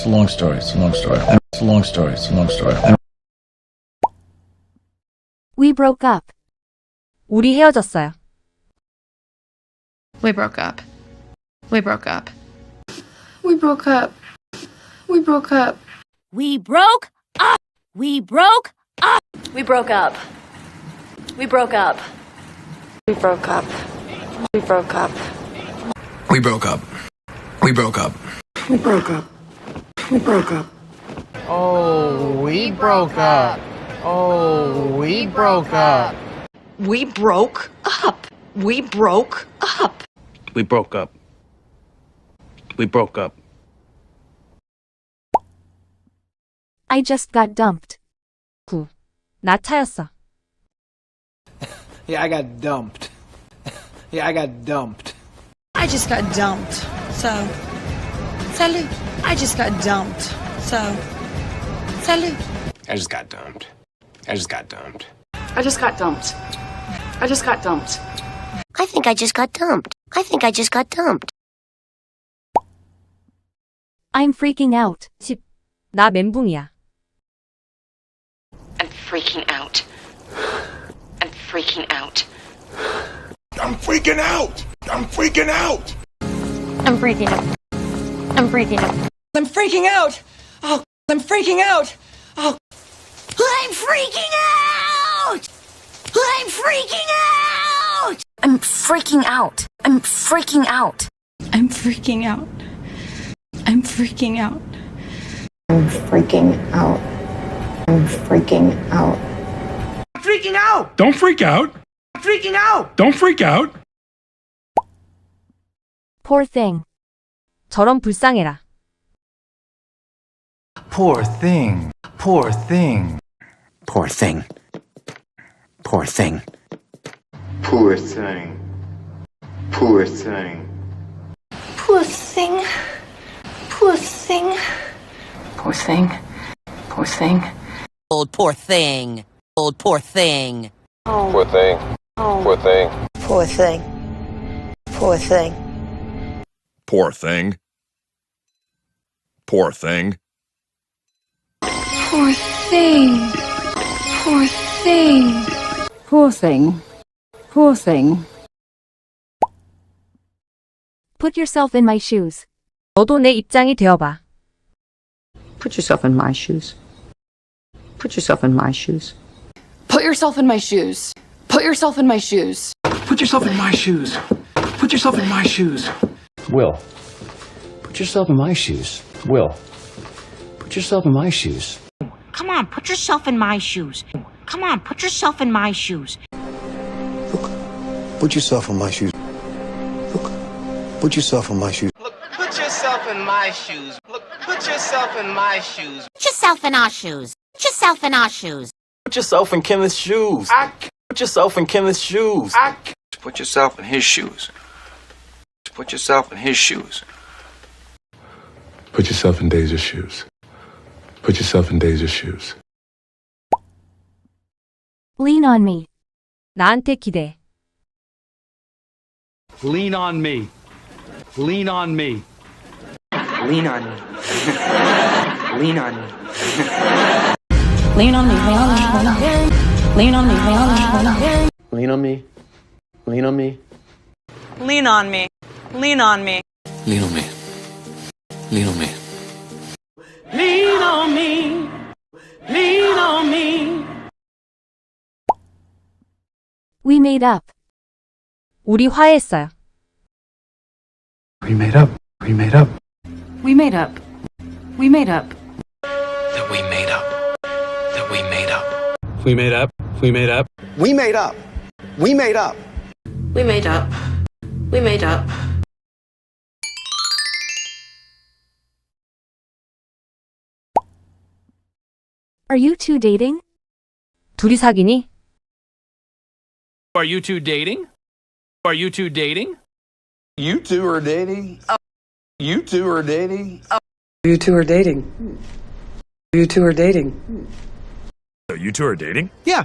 It's a long story. It's a long story. It's a long story. It's a long story. We broke up. 우리 헤어졌어요. We broke up. We broke up. We broke up. We broke up. We broke up. We broke up. We broke up. We broke up. We broke up. We broke up. We broke up. We broke up. We broke up. We broke up. Oh, we broke up. Oh, we broke up. We broke up. We broke up. We broke up. We broke up. I just got dumped. 9. 나 차였어. Yeah, I got dumped. Yeah, I got dumped. I just got dumped. So, salut. I just got dumped. So, salut. I just got dumped. I just got dumped. I just got dumped. I just got dumped. I think I just got dumped. I think I just got dumped. I'm freaking out. 10. 나 멘붕이야. I'm freaking out. I'm freaking out. I'm freaking out! I'm freaking out! I'm freaking out. I'm freaking out. I'm freaking out. Oh, I'm freaking out. Oh, I'm freaking out! I'm freaking out! I'm freaking out. I'm freaking out. I'm freaking out. I'm freaking out. I'm freaking out. I'm freaking out. I'm freaking out. Don't freak out! I'm freaking out. Don't freak out! Poor thing. 저런 불쌍해라. Poor thing. Poor thing. Poor thing. Poor thing. Poor thing. Poor thing. Poor thing. Poor thing. Poor thing. Poor thing. Old poor thing. Old poor thing. Poor thing. Poor thing. Poor thing. Poor thing. Poor thing. Poor thing. Poor thing. Poor thing. Poor thing. Poor thing. Put yourself in my shoes. 너도 내 입장이 되어봐. Put yourself in my shoes. Put yourself in my shoes. Put yourself in my shoes. Put yourself in my shoes. Put yourself in my shoes. Put yourself in my shoes. Will. Put yourself in my shoes. Will. Put yourself in my shoes. Come on, put yourself in my shoes. Come on, put yourself in my shoes. Put yourself in my shoes. Look. Put yourself in my shoes. Look, put yourself in my shoes. Look, put yourself in my shoes. Put yourself in our shoes. Put yourself in our shoes. Put yourself in Kenneth's shoes. Put yourself in Kenneth's shoes. Put yourself in his shoes. Put yourself in his shoes. Put yourself in Daisy's shoes. Put yourself in Daisy's shoes. Lean on me. 나한테 기대. Lean on me. Lean on me. Lean on me. Lean on me. Lean on me. Lean on me. Lean on me. Lean on me. Lean on me. Lean on me. Lean on me. Lean on me. Lean on me. Lean on me. We made up. 우리 화해했어요. We made up. We made up. We made up. We made up. That we made up. That we made up. We made up. We made up. We made up. We made up. We made up. We made up. Are you two dating? 둘이 사귀니? Are you two dating? Are you two dating? You two are dating? You two are dating? You two are dating. You two are dating. So you two are dating? Yeah.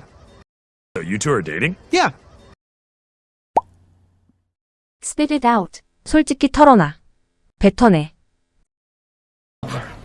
So you two are dating? Yeah. Spit it out. 솔직히 털어놔. 뱉어내.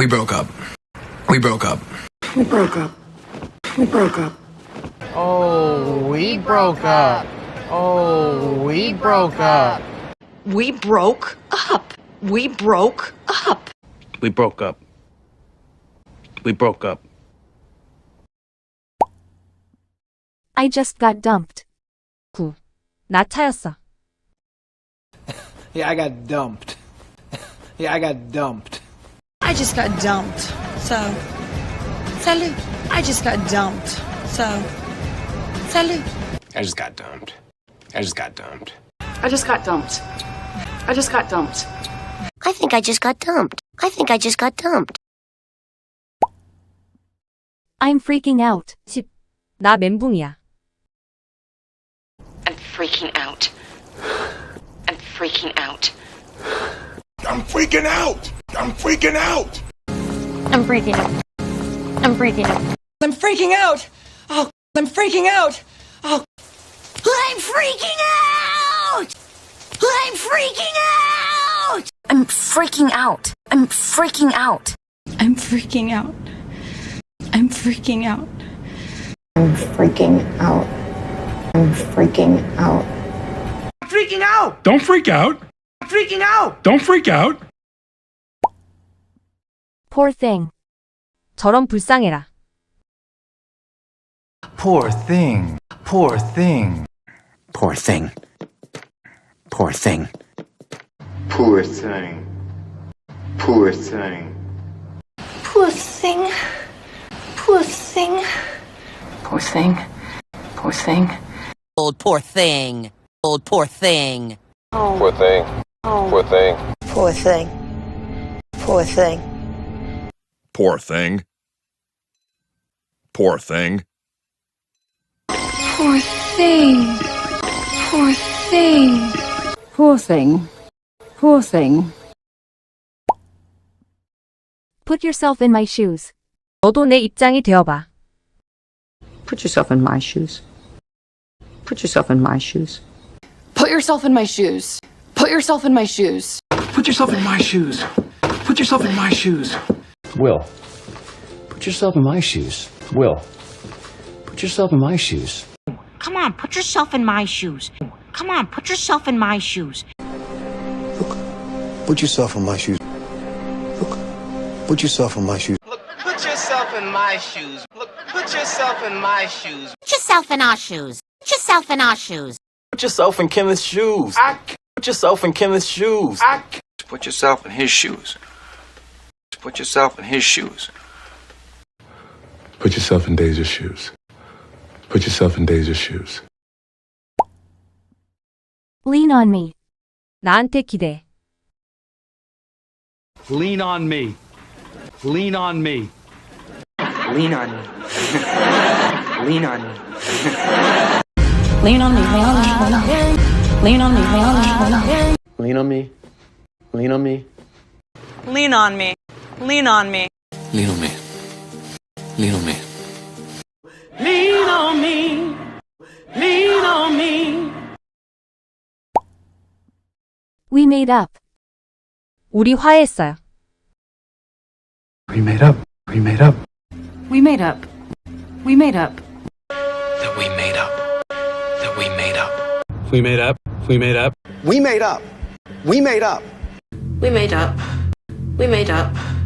We broke up. We broke up. We broke up. We broke up. Oh, we broke up. Oh, we broke up. We broke up. We broke up. We broke up. We broke up. I just got dumped. 9. 나 차였어. Yeah, I got dumped. Yeah, I got dumped. I just got dumped. So, salut. I just got dumped. So, salut. I just got dumped. I just got dumped. I just got dumped. I just got dumped. I think I just got dumped. I think I just got dumped. I'm freaking out. 10. 나 멘붕이야. I'm freaking out. I'm freaking out. I'm freaking out! I'm freaking out! I'm freaking out. I'm freaking out. I'm freaking out. Oh, I'm freaking out. Oh, I'm freaking out! I'm freaking out! I'm freaking out. I'm freaking out. I'm freaking out. I'm freaking out. I'm freaking out. I'm freaking out. I'm freaking out! Don't freak out. I'm freaking out! Don't freak out. Poor thing. 저런 불쌍해라. Poor thing. Poor thing. Poor thing. Poor thing. Poor thing. Poor thing. Poor thing. Poor thing. Poor thing. Poor thing. Old poor thing. Old poor thing. Poor thing. Poor thing. Poor thing. Poor thing. Poor thing. Poor thing. Poor thing. Poor thing. Poor thing. Poor thing. Put yourself in my shoes. 너도 내 입장이 되어봐. Put yourself in my shoes. Put yourself in my shoes. Put yourself in my shoes. Put yourself in my shoes. Put yourself in my shoes. Put yourself in my shoes. Will, put yourself in my shoes. Will, put yourself in my shoes. Come on, put yourself in my shoes. Come on, put yourself in my shoes. Put yourself in my shoes. Look, put yourself in my shoes. Look, put yourself in my shoes. Look, put yourself in my shoes. Put yourself in our shoes. Put yourself in our shoes. Put yourself in Kenneth's shoes. Put yourself in Kenneth's shoes. Put yourself in his shoes. Put yourself in his shoes. Put yourself in Deja's shoes. Put yourself in Deja's shoes. Lean on me. 나한테 기대. Lean on me. Lean on me. Lean on me. Lean on me. Lean on me. Lean on me. Lean on me. Lean on me. Lean on me. Lean Lean on me. on me. Lean on me. Lean on me. Lean on me. Lean on me. Lean on me. We made up. 우리 화해했어요. We made up. We made up. We made up. We made up. That we made up. That we made up. We made up. We made up. We made up. We made up. We made up. We made up.